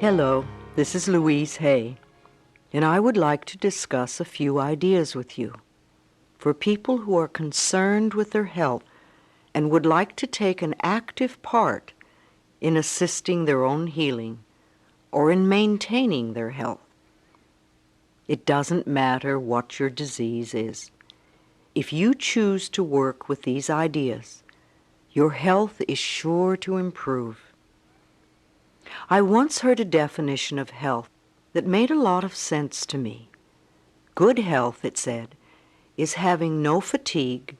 Hello, this is Louise Hay, and I would like to discuss a few ideas with you. For people who are concerned with their health and would like to take an active part in assisting their own healing or in maintaining their health. It doesn't matter what your disease is. If you choose to work with these ideas, your health is sure to improve. I once heard a definition of health that made a lot of sense to me. Good health, it said, is having no fatigue,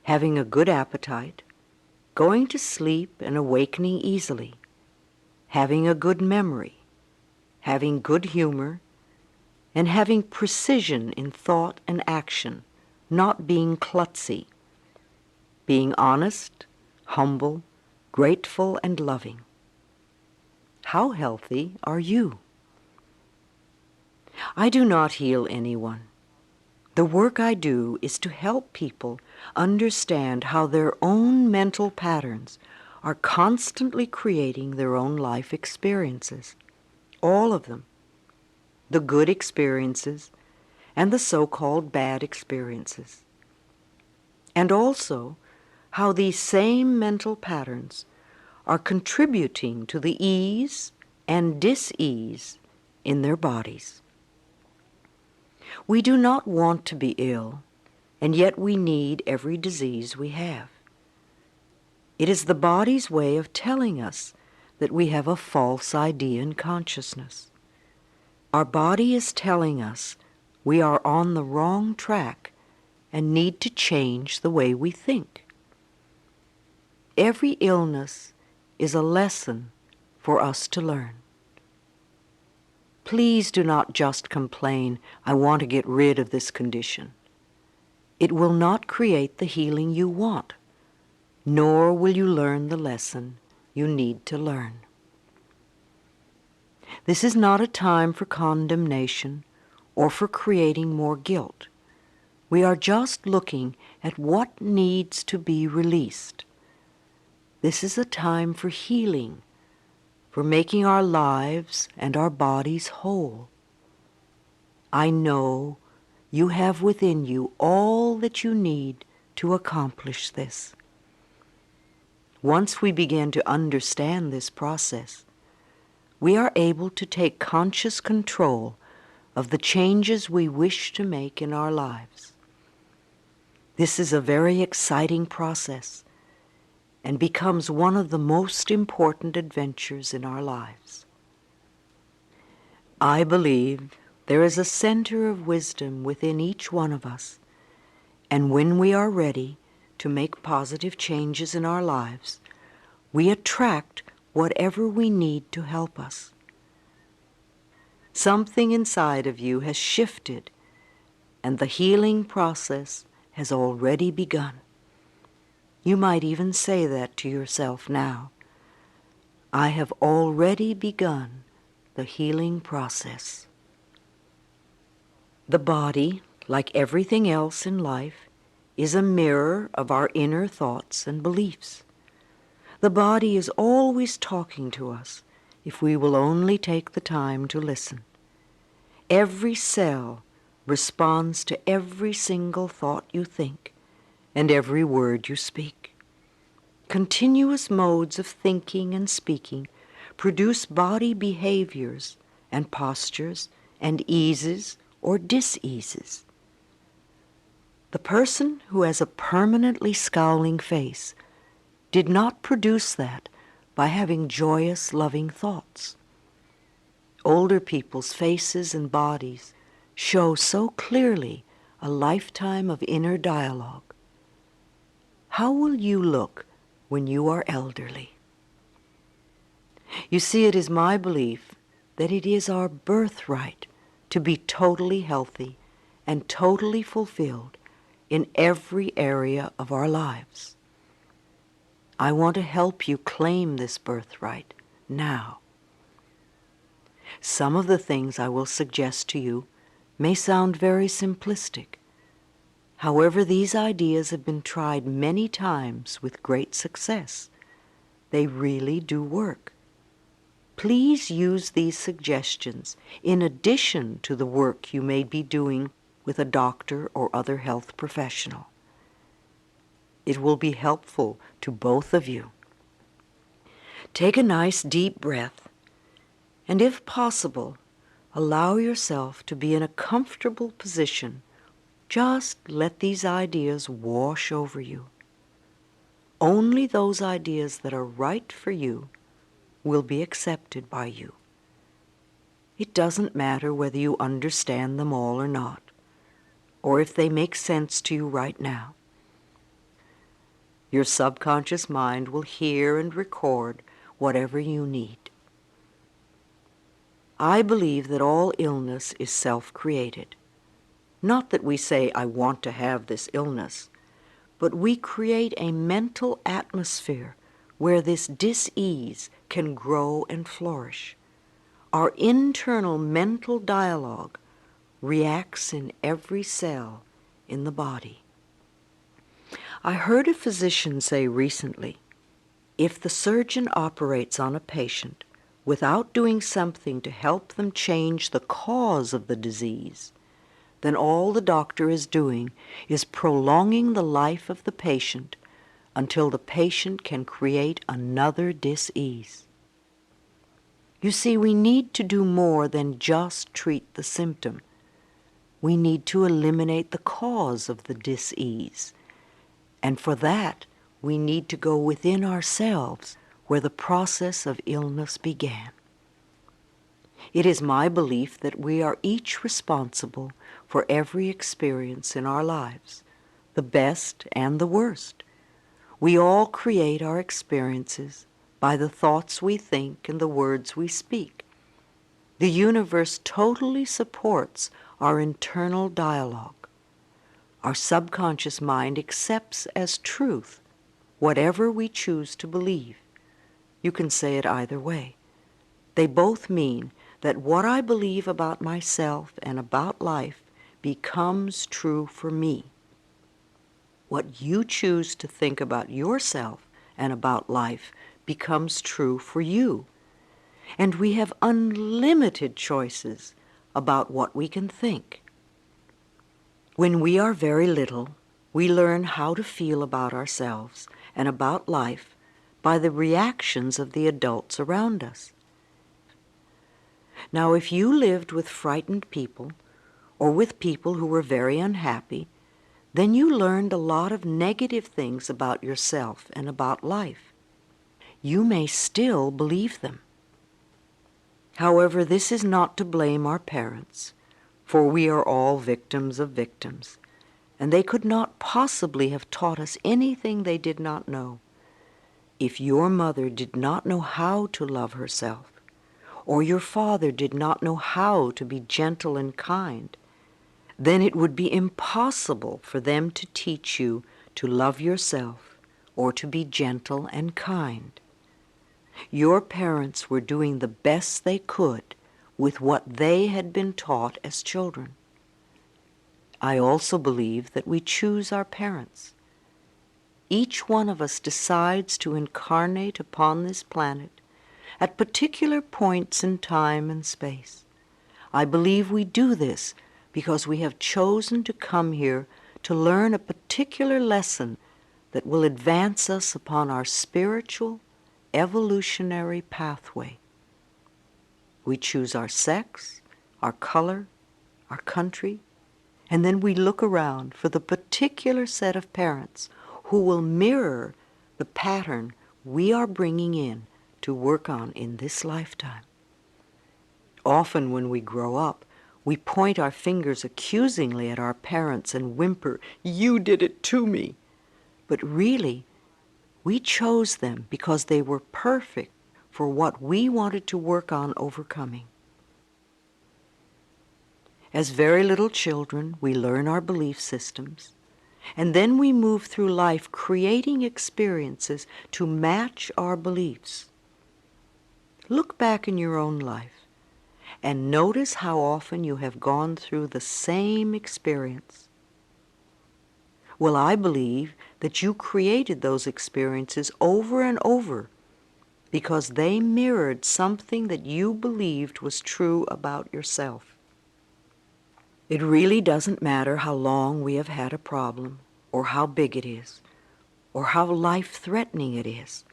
having a good appetite, going to sleep and awakening easily, having a good memory, having good humor, and having precision in thought and action, not being klutzy, being honest, humble, grateful, and loving. How healthy are you? I do not heal anyone. The work I do is to help people understand how their own mental patterns are constantly creating their own life experiences. All of them. The good experiences and the so-called bad experiences. And also how these same mental patterns are contributing to the ease and dis-ease in their bodies. We do not want to be ill, and yet we need every disease we have. It is the body's way of telling us that we have a false idea in consciousness. Our body is telling us we are on the wrong track and need to change the way we think. Every illness is a lesson for us to learn. Please do not just complain, I want to get rid of this condition. It will not create the healing you want, nor will you learn the lesson you need to learn. This is not a time for condemnation or for creating more guilt. We are just looking at what needs to be released. This is a time for healing, for making our lives and our bodies whole. I know you have within you all that you need to accomplish this. Once we begin to understand this process, we are able to take conscious control of the changes we wish to make in our lives. This is a very exciting process and becomes one of the most important adventures in our lives. I believe there is a center of wisdom within each one of us, and when we are ready to make positive changes in our lives, we attract whatever we need to help us. Something inside of you has shifted, and the healing process has already begun. You might even say that to yourself now. I have already begun the healing process. The body, like everything else in life, is a mirror of our inner thoughts and beliefs. The body is always talking to us if we will only take the time to listen. Every cell responds to every single thought you think and every word you speak. Continuous modes of thinking and speaking produce body behaviors and postures and eases or dis-eases. The person who has a permanently scowling face did not produce that by having joyous, loving thoughts. Older people's faces and bodies show so clearly a lifetime of inner dialogue. How will you look when you are elderly? You see, it is my belief that it is our birthright to be totally healthy and totally fulfilled in every area of our lives. I want to help you claim this birthright now. Some of the things I will suggest to you may sound very simplistic. However, these ideas have been tried many times with great success. They really do work. Please use these suggestions in addition to the work you may be doing with a doctor or other health professional. It will be helpful to both of you. Take a nice deep breath, and if possible, allow yourself to be in a comfortable position. Just let these ideas wash over you. Only those ideas that are right for you will be accepted by you. It doesn't matter whether you understand them all or not, or if they make sense to you right now. Your subconscious mind will hear and record whatever you need. I believe that all illness is self-created. Not that we say, I want to have this illness, but we create a mental atmosphere where this dis-ease can grow and flourish. Our internal mental dialogue reacts in every cell in the body. I heard a physician say recently, if the surgeon operates on a patient without doing something to help them change the cause of the disease, then all the doctor is doing is prolonging the life of the patient until the patient can create another dis-ease. You see, we need to do more than just treat the symptom. We need to eliminate the cause of the dis-ease. And for that, we need to go within ourselves where the process of illness began. It is my belief that we are each responsible for every experience in our lives, the best and the worst. We all create our experiences by the thoughts we think and the words we speak. The universe totally supports our internal dialogue. Our subconscious mind accepts as truth whatever we choose to believe. You can say it either way. They both mean that what I believe about myself and about life becomes true for me. What you choose to think about yourself and about life becomes true for you. And we have unlimited choices about what we can think. When we are very little, we learn how to feel about ourselves and about life by the reactions of the adults around us. Now, if you lived with frightened people or with people who were very unhappy, then you learned a lot of negative things about yourself and about life. You may still believe them. However, this is not to blame our parents, for we are all victims of victims, and they could not possibly have taught us anything they did not know. If your mother did not know how to love herself, or your father did not know how to be gentle and kind, then it would be impossible for them to teach you to love yourself or to be gentle and kind. Your parents were doing the best they could with what they had been taught as children. I also believe that we choose our parents. Each one of us decides to incarnate upon this planet at particular points in time and space. I believe we do this because we have chosen to come here to learn a particular lesson that will advance us upon our spiritual, evolutionary pathway. We choose our sex, our color, our country, and then we look around for the particular set of parents who will mirror the pattern we are bringing in to work on in this lifetime. Often when we grow up, we point our fingers accusingly at our parents and whimper, "You did it to me." But really, we chose them because they were perfect for what we wanted to work on overcoming. As very little children, we learn our belief systems, and then we move through life creating experiences to match our beliefs. Look back in your own life and notice how often you have gone through the same experience. Well, I believe that you created those experiences over and over because they mirrored something that you believed was true about yourself. It really doesn't matter how long we have had a problem, or how big it is, or how life-threatening it is.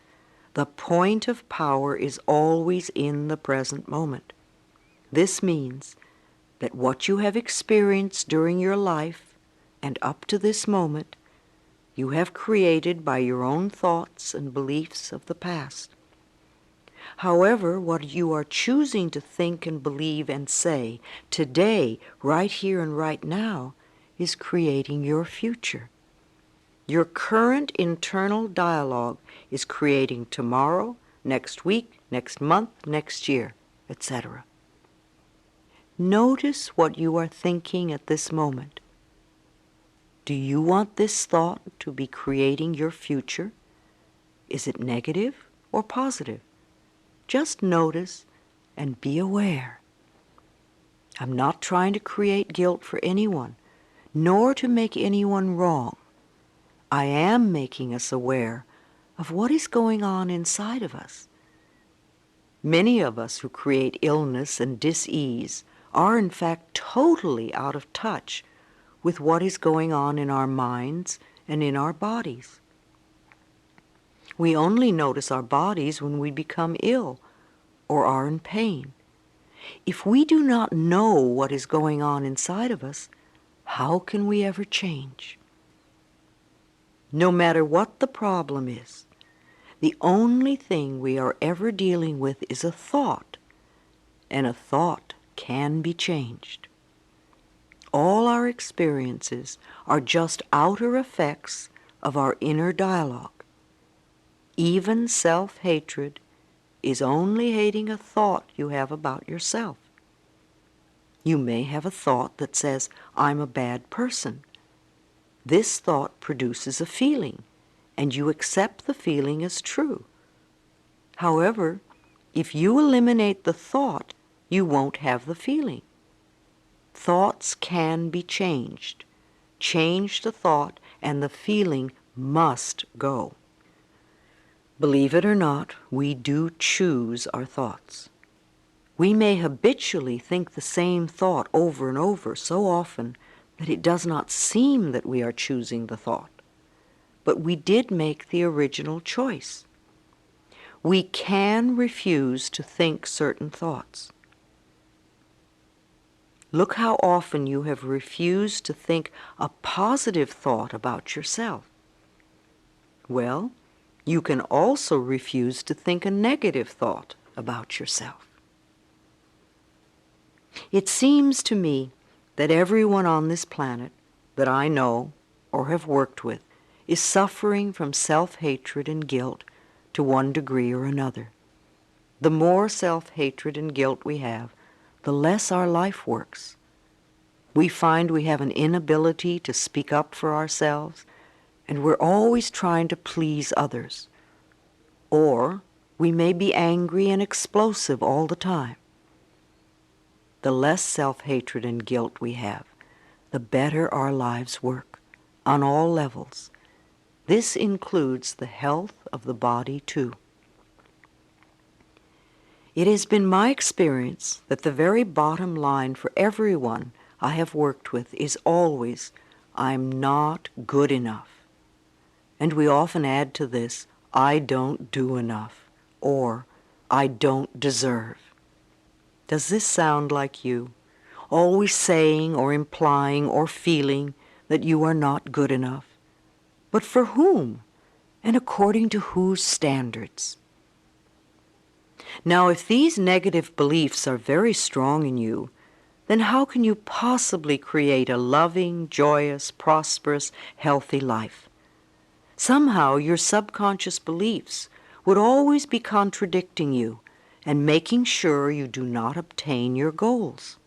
The point of power is always in the present moment. This means that what you have experienced during your life and up to this moment, you have created by your own thoughts and beliefs of the past. However, what you are choosing to think and believe and say today, right here and right now, is creating your future. Your current internal dialogue is creating tomorrow, next week, next month, next year, etc. Notice what you are thinking at this moment. Do you want this thought to be creating your future? Is it negative or positive? Just notice and be aware. I'm not trying to create guilt for anyone, nor to make anyone wrong. I am making us aware of what is going on inside of us. Many of us who create illness and dis-ease are in fact totally out of touch with what is going on in our minds and in our bodies. We only notice our bodies when we become ill or are in pain. If we do not know what is going on inside of us, how can we ever change? No matter what the problem is, the only thing we are ever dealing with is a thought, and a thought can be changed. All our experiences are just outer effects of our inner dialogue. Even self-hatred is only hating a thought you have about yourself. You may have a thought that says, I'm a bad person. This thought produces a feeling, and you accept the feeling as true. However, if you eliminate the thought, you won't have the feeling. Thoughts can be changed. Change the thought, and the feeling must go. Believe it or not, we do choose our thoughts. We may habitually think the same thought over and over so often that it does not seem that we are choosing the thought. But we did make the original choice. We can refuse to think certain thoughts. Look how often you have refused to think a positive thought about yourself. Well, you can also refuse to think a negative thought about yourself. It seems to me that everyone on this planet that I know or have worked with is suffering from self-hatred and guilt to one degree or another. The more self-hatred and guilt we have, the less our life works. We find we have an inability to speak up for ourselves, and we're always trying to please others. Or we may be angry and explosive all the time. The less self-hatred and guilt we have, the better our lives work, on all levels. This includes the health of the body, too. It has been my experience that the very bottom line for everyone I have worked with is always, I'm not good enough. And we often add to this, I don't do enough, or I don't deserve. Does this sound like you? Always saying or implying or feeling that you are not good enough. But for whom? And according to whose standards? Now, if these negative beliefs are very strong in you, then how can you possibly create a loving, joyous, prosperous, healthy life? Somehow your subconscious beliefs would always be contradicting you and making sure you do not obtain your goals.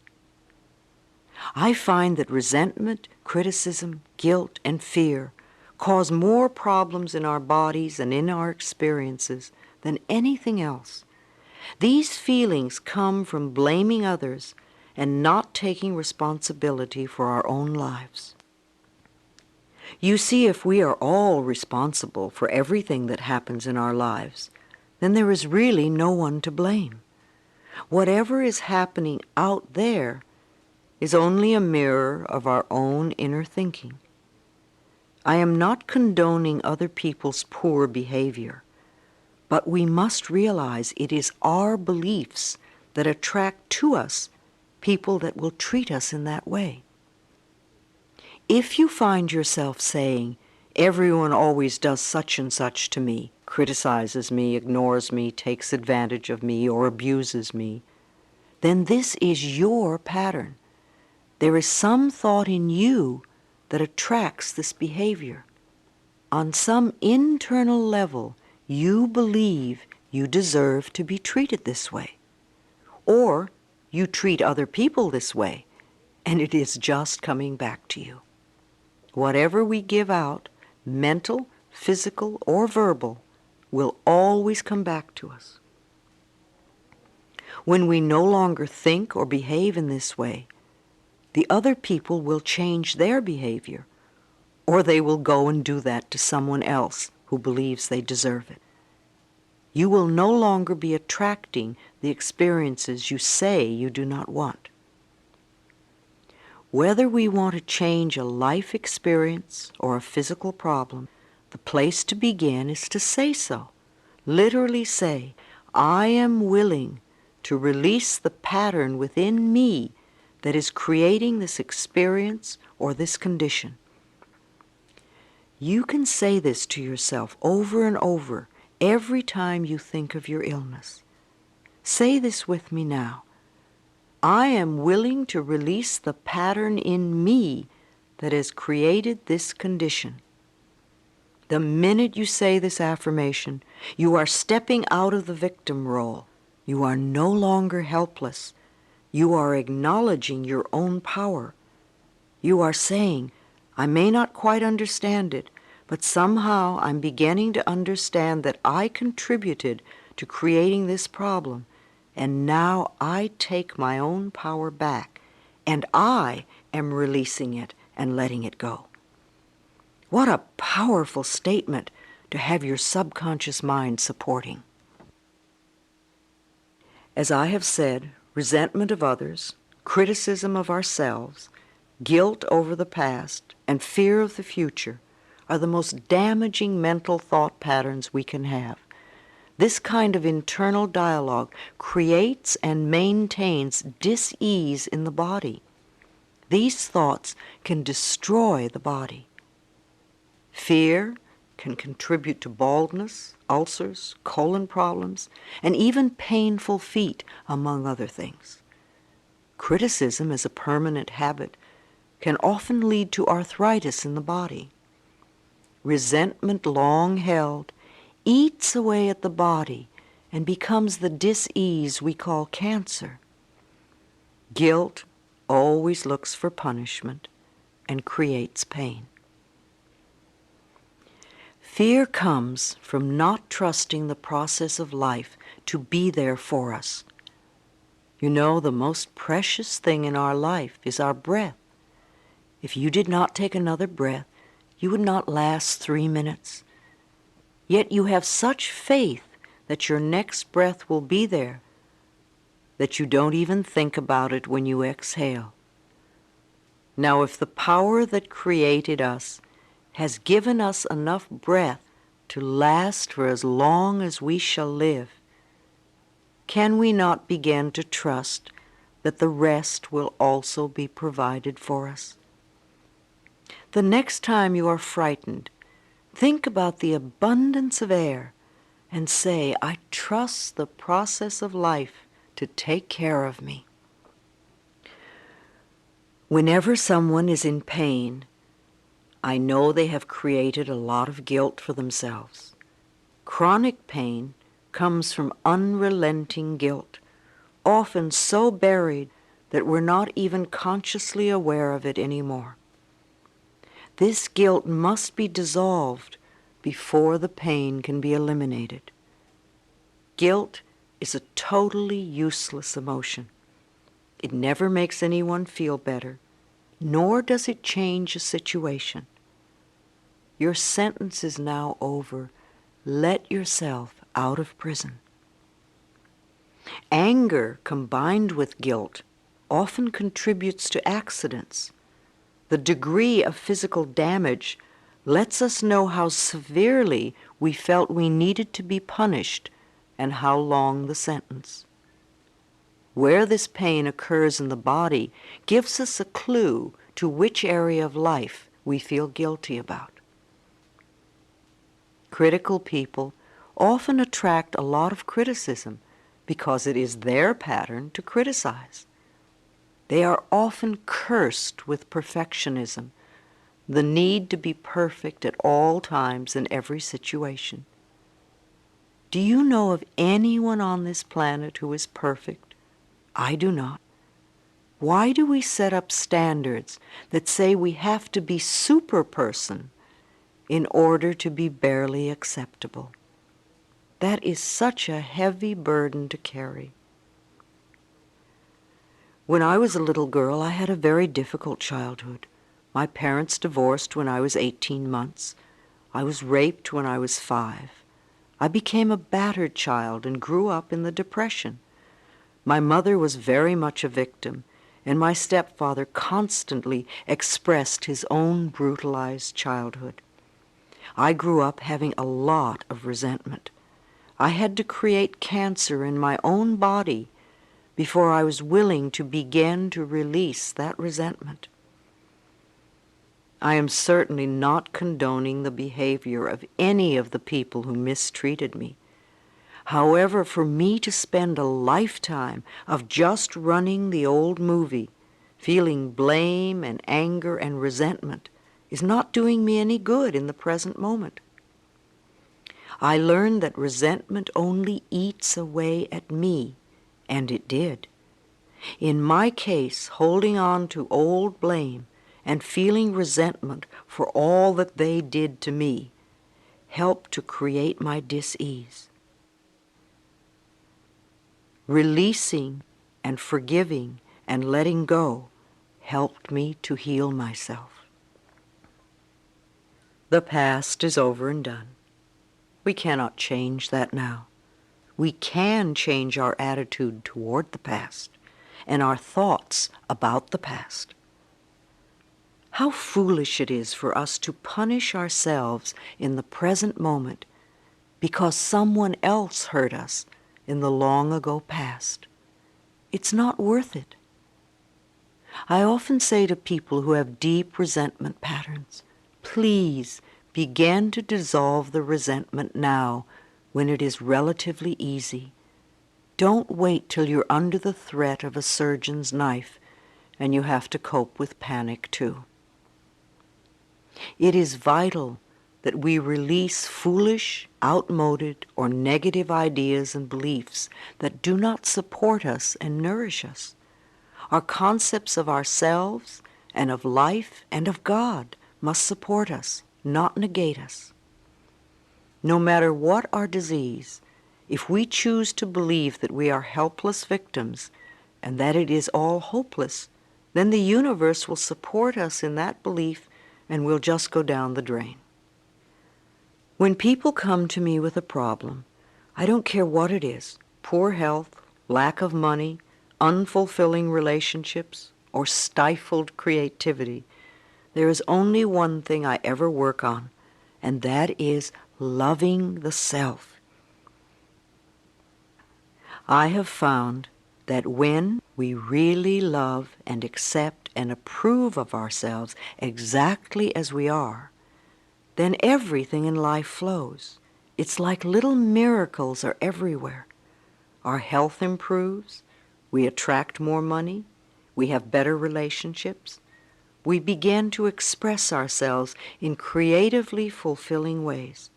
I find that resentment, criticism, guilt, and fear cause more problems in our bodies and in our experiences than anything else. These feelings come from blaming others and not taking responsibility for our own lives. You see, if we are all responsible for everything that happens in our lives, then there is really no one to blame. Whatever is happening out there is only a mirror of our own inner thinking. I am not condoning other people's poor behavior, but we must realize it is our beliefs that attract to us people that will treat us in that way. If you find yourself saying, "Everyone always does such and such to me, criticizes me, ignores me, takes advantage of me, or abuses me," then this is your pattern. There is some thought in you that attracts this behavior. On some internal level, you believe you deserve to be treated this way. Or you treat other people this way, and it is just coming back to you. Whatever we give out, mental, physical, or verbal, will always come back to us. When we no longer think or behave in this way, the other people will change their behavior, or they will go and do that to someone else who believes they deserve it. You will no longer be attracting the experiences you say you do not want. Whether we want to change a life experience or a physical problem, the place to begin is to say so. Literally say, "I am willing to release the pattern within me that is creating this experience or this condition." You can say this to yourself over and over every time you think of your illness. Say this with me now. I am willing to release the pattern in me that has created this condition. The minute you say this affirmation, you are stepping out of the victim role. You are no longer helpless. You are acknowledging your own power. You are saying, "I may not quite understand it, but somehow I'm beginning to understand that I contributed to creating this problem, and now I take my own power back, and I am releasing it and letting it go." What a powerful statement to have your subconscious mind supporting. As I have said, resentment of others, criticism of ourselves, guilt over the past, and fear of the future are the most damaging mental thought patterns we can have. This kind of internal dialogue creates and maintains dis-ease in the body. These thoughts can destroy the body. Fear can contribute to baldness, ulcers, colon problems, and even painful feet, among other things. Criticism as a permanent habit can often lead to arthritis in the body. Resentment long held eats away at the body and becomes the dis-ease we call cancer. Guilt always looks for punishment and creates pain. Fear comes from not trusting the process of life to be there for us. You know, the most precious thing in our life is our breath. If you did not take another breath, you would not last 3 minutes. Yet you have such faith that your next breath will be there that you don't even think about it when you exhale. Now, if the power that created us has given us enough breath to last for as long as we shall live, can we not begin to trust that the rest will also be provided for us? The next time you are frightened, think about the abundance of air and say, "I trust the process of life to take care of me." Whenever someone is in pain, I know they have created a lot of guilt for themselves. Chronic pain comes from unrelenting guilt, often so buried that we're not even consciously aware of it anymore. This guilt must be dissolved before the pain can be eliminated. Guilt is a totally useless emotion. It never makes anyone feel better, nor does it change a situation. Your sentence is now over. Let yourself out of prison. Anger combined with guilt often contributes to accidents. The degree of physical damage lets us know how severely we felt we needed to be punished and how long the sentence. Where this pain occurs in the body gives us a clue to which area of life we feel guilty about. Critical people often attract a lot of criticism because it is their pattern to criticize. They are often cursed with perfectionism, the need to be perfect at all times in every situation. Do you know of anyone on this planet who is perfect? I do not. Why do we set up standards that say we have to be super person in order to be barely acceptable? That is such a heavy burden to carry. When I was a little girl, I had a very difficult childhood. My parents divorced when I was 18 months. I was raped when I was 5. I became a battered child and grew up in the Depression. My mother was very much a victim, and my stepfather constantly expressed his own brutalized childhood. I grew up having a lot of resentment. I had to create cancer in my own body before I was willing to begin to release that resentment. I am certainly not condoning the behavior of any of the people who mistreated me. However, for me to spend a lifetime of just running the old movie, feeling blame and anger and resentment, is not doing me any good in the present moment. I learned that resentment only eats away at me, and it did. In my case, holding on to old blame and feeling resentment for all that they did to me helped to create my dis-ease. Releasing and forgiving and letting go helped me to heal myself. The past is over and done. We cannot change that now. We can change our attitude toward the past and our thoughts about the past. How foolish it is for us to punish ourselves in the present moment because someone else hurt us in the long ago past. It's not worth it. I often say to people who have deep resentment patterns, please begin to dissolve the resentment now when it is relatively easy. Don't wait till you're under the threat of a surgeon's knife and you have to cope with panic too. It is vital that we release foolish, outmoded, or negative ideas and beliefs that do not support us and nourish us. Our concepts of ourselves and of life and of God must support us, not negate us. No matter what our disease, if we choose to believe that we are helpless victims and that it is all hopeless, then the universe will support us in that belief and we'll just go down the drain. When people come to me with a problem, I don't care what it is, poor health, lack of money, unfulfilling relationships, or stifled creativity, there is only one thing I ever work on, and that is loving the self. I have found that when we really love and accept and approve of ourselves exactly as we are, then everything in life flows. It's like little miracles are everywhere. Our health improves, we attract more money, we have better relationships, we begin to express ourselves in creatively fulfilling ways.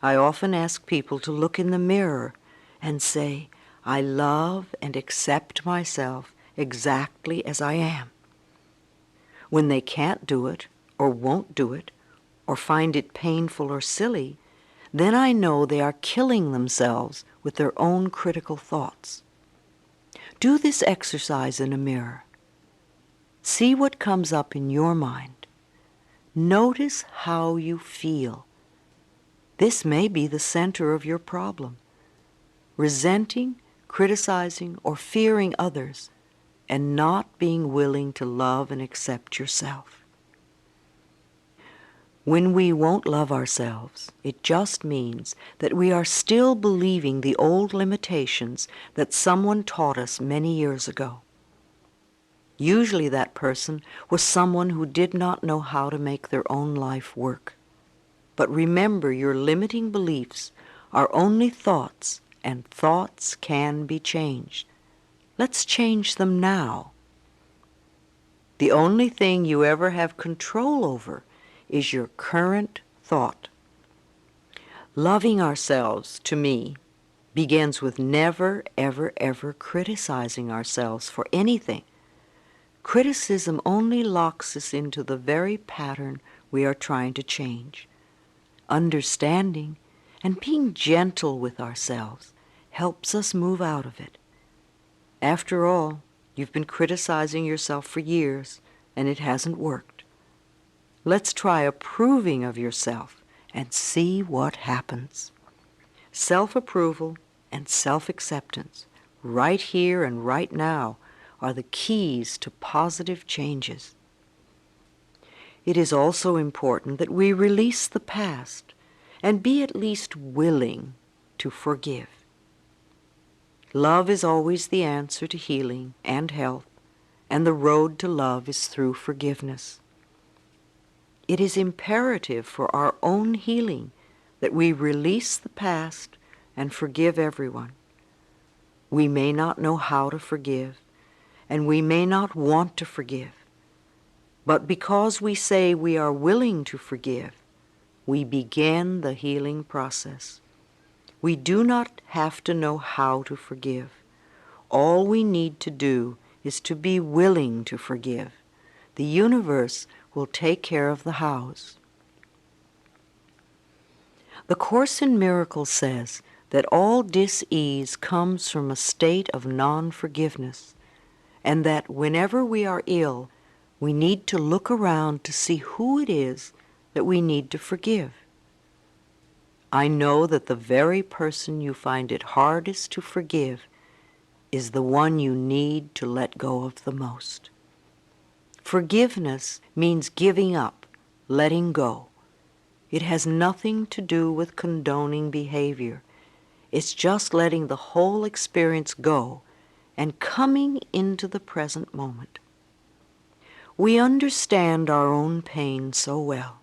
I often ask people to look in the mirror and say, I love and accept myself exactly as I am. When they can't do it, or won't do it, or find it painful or silly, then I know they are killing themselves with their own critical thoughts. Do this exercise in a mirror. See what comes up in your mind. Notice how you feel. This may be the center of your problem. Resenting, criticizing, or fearing others, and not being willing to love and accept yourself. When we won't love ourselves, it just means that we are still believing the old limitations that someone taught us many years ago. Usually that person was someone who did not know how to make their own life work. But remember, your limiting beliefs are only thoughts, and thoughts can be changed. Let's change them now. The only thing you ever have control over is your current thought. Loving ourselves, to me, begins with never, ever, ever criticizing ourselves for anything. Criticism only locks us into the very pattern we are trying to change. Understanding and being gentle with ourselves helps us move out of it. After all, you've been criticizing yourself for years, and it hasn't worked. Let's try approving of yourself and see what happens. Self-approval and self-acceptance, right here and right now, are the keys to positive changes. It is also important that we release the past and be at least willing to forgive. Love is always the answer to healing and health, and the road to love is through forgiveness. It is imperative for our own healing that we release the past and forgive everyone. We may not know how to forgive, and we may not want to forgive. But because we say we are willing to forgive, we begin the healing process. We do not have to know how to forgive. All we need to do is to be willing to forgive. The universe will take care of the hows. The Course in Miracles says that all dis-ease comes from a state of non-forgiveness, and that whenever we are ill, we need to look around to see who it is that we need to forgive. I know that the very person you find it hardest to forgive is the one you need to let go of the most. Forgiveness means giving up, letting go. It has nothing to do with condoning behavior. It's just letting the whole experience go and coming into the present moment. We understand our own pain so well.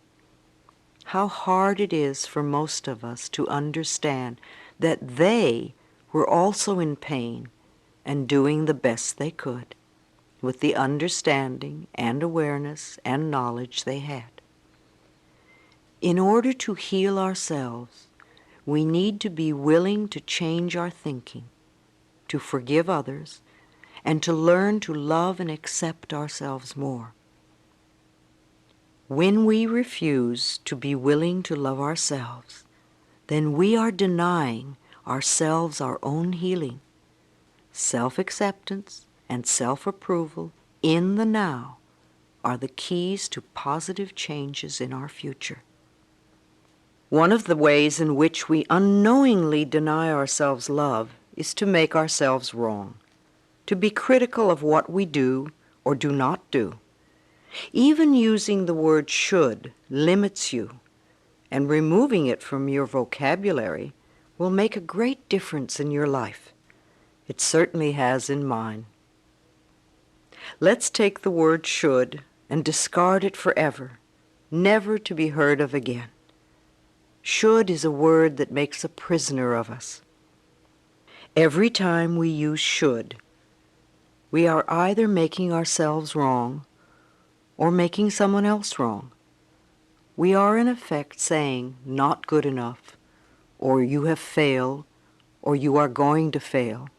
How hard it is for most of us to understand that they were also in pain and doing the best they could with the understanding and awareness and knowledge they had. In order to heal ourselves, we need to be willing to change our thinking, to forgive others, and to learn to love and accept ourselves more. When we refuse to be willing to love ourselves, then we are denying ourselves our own healing. Self-acceptance and self-approval in the now are the keys to positive changes in our future. One of the ways in which we unknowingly deny ourselves love is to make ourselves wrong, to be critical of what we do or do not do. Even using the word should limits you, and removing it from your vocabulary will make a great difference in your life. It certainly has in mine. Let's take the word should and discard it forever, never to be heard of again. Should is a word that makes a prisoner of us. Every time we use should, we are either making ourselves wrong or making someone else wrong. We are in effect saying not good enough, or you have failed, or you are going to fail,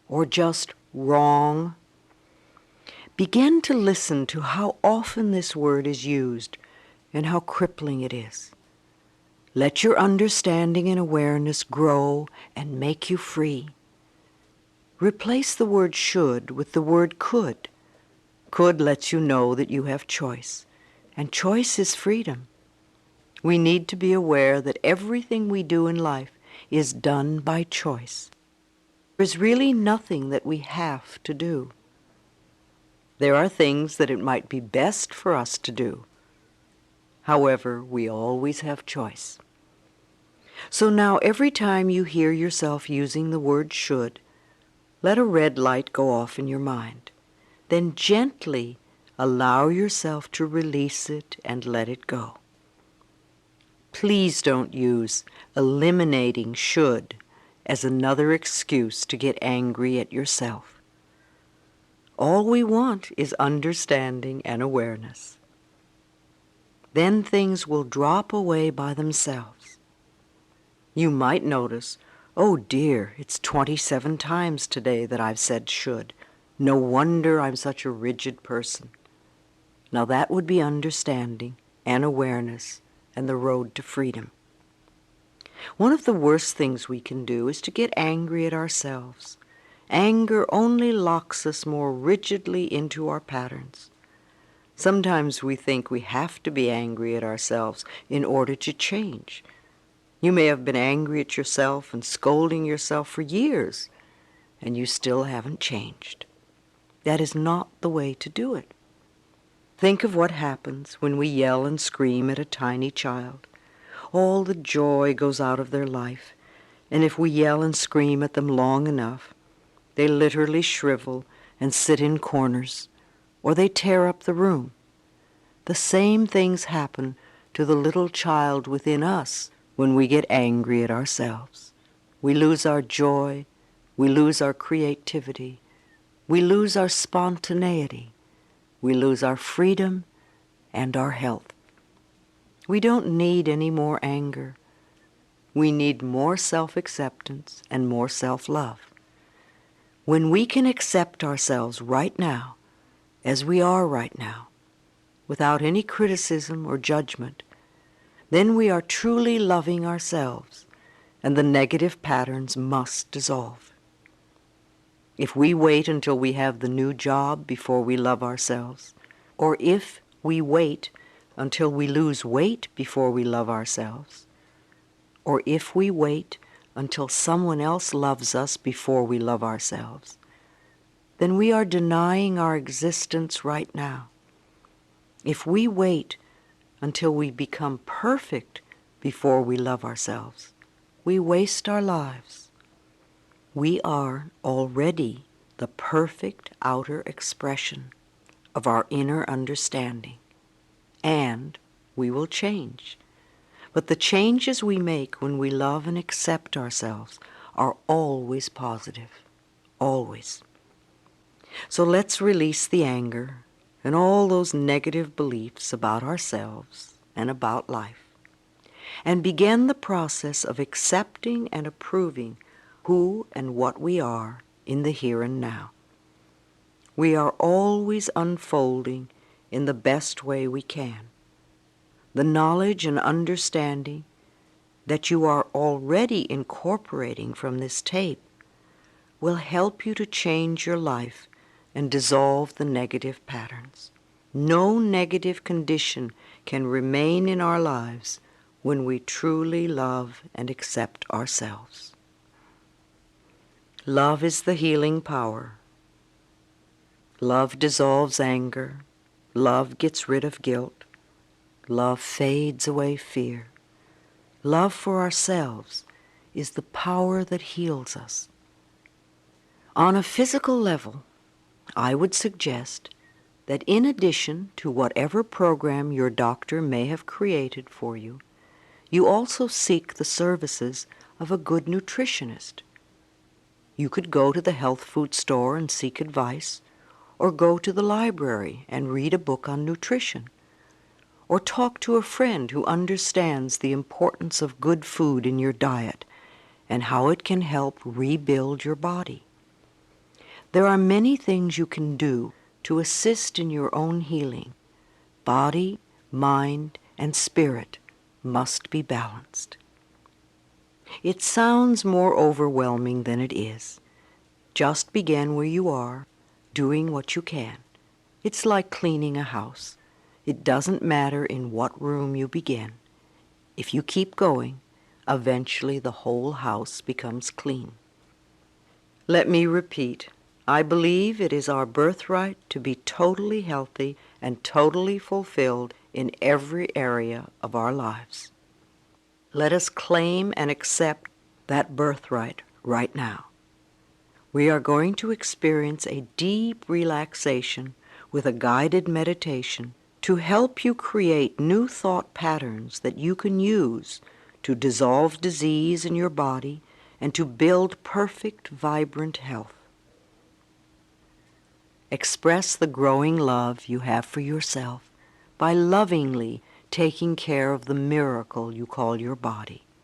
or just wrong. Begin to listen to how often this word is used and how crippling it is. Let your understanding and awareness grow and make you free. Replace the word should with the word could. Could lets you know that you have choice, and choice is freedom. We need to be aware that everything we do in life is done by choice. There's really nothing that we have to do. There are things that it might be best for us to do. However, we always have choice. So now every time you hear yourself using the word should, let a red light go off in your mind. Then gently allow yourself to release it and let it go. Please don't use eliminating should as another excuse to get angry at yourself. All we want is understanding and awareness. Then things will drop away by themselves. You might notice, oh dear, it's 27 times today that I've said should. No wonder I'm such a rigid person. Now that would be understanding and awareness and the road to freedom. One of the worst things we can do is to get angry at ourselves. Anger only locks us more rigidly into our patterns. Sometimes we think we have to be angry at ourselves in order to change. You may have been angry at yourself and scolding yourself for years, and you still haven't changed. That is not the way to do it. Think of what happens when we yell and scream at a tiny child. All the joy goes out of their life, and if we yell and scream at them long enough, they literally shrivel and sit in corners, or they tear up the room. The same things happen to the little child within us when we get angry at ourselves. We lose our joy, we lose our creativity, we lose our spontaneity, we lose our freedom and our health. We don't need any more anger. We need more self-acceptance and more self-love. When we can accept ourselves right now, as we are right now, without any criticism or judgment, then we are truly loving ourselves, and the negative patterns must dissolve. If we wait until we have the new job before we love ourselves, or if we wait until we lose weight before we love ourselves, or if we wait until someone else loves us before we love ourselves, then we are denying our existence right now. If we wait until we become perfect before we love ourselves, we waste our lives. We are already the perfect outer expression of our inner understanding, and we will change. But the changes we make when we love and accept ourselves are always positive, always. So let's release the anger and all those negative beliefs about ourselves and about life, and begin the process of accepting and approving who and what we are in the here and now. We are always unfolding in the best way we can. The knowledge and understanding that you are already incorporating from this tape will help you to change your life and dissolve the negative patterns. No negative condition can remain in our lives when we truly love and accept ourselves. Love is the healing power. Love dissolves anger. Love gets rid of guilt. Love fades away fear. Love for ourselves is the power that heals us. On a physical level, I would suggest that in addition to whatever program your doctor may have created for you, you also seek the services of a good nutritionist. You could go to the health food store and seek advice, or go to the library and read a book on nutrition, or talk to a friend who understands the importance of good food in your diet and how it can help rebuild your body. There are many things you can do to assist in your own healing. Body, mind, and spirit must be balanced. It sounds more overwhelming than it is. Just begin where you are, doing what you can. It's like cleaning a house. It doesn't matter in what room you begin. If you keep going, eventually the whole house becomes clean. Let me repeat, I believe it is our birthright to be totally healthy and totally fulfilled in every area of our lives. Let us claim and accept that birthright right now. We are going to experience a deep relaxation with a guided meditation to help you create new thought patterns that you can use to dissolve disease in your body and to build perfect, vibrant health. Express the growing love you have for yourself by lovingly taking care of the miracle you call your body.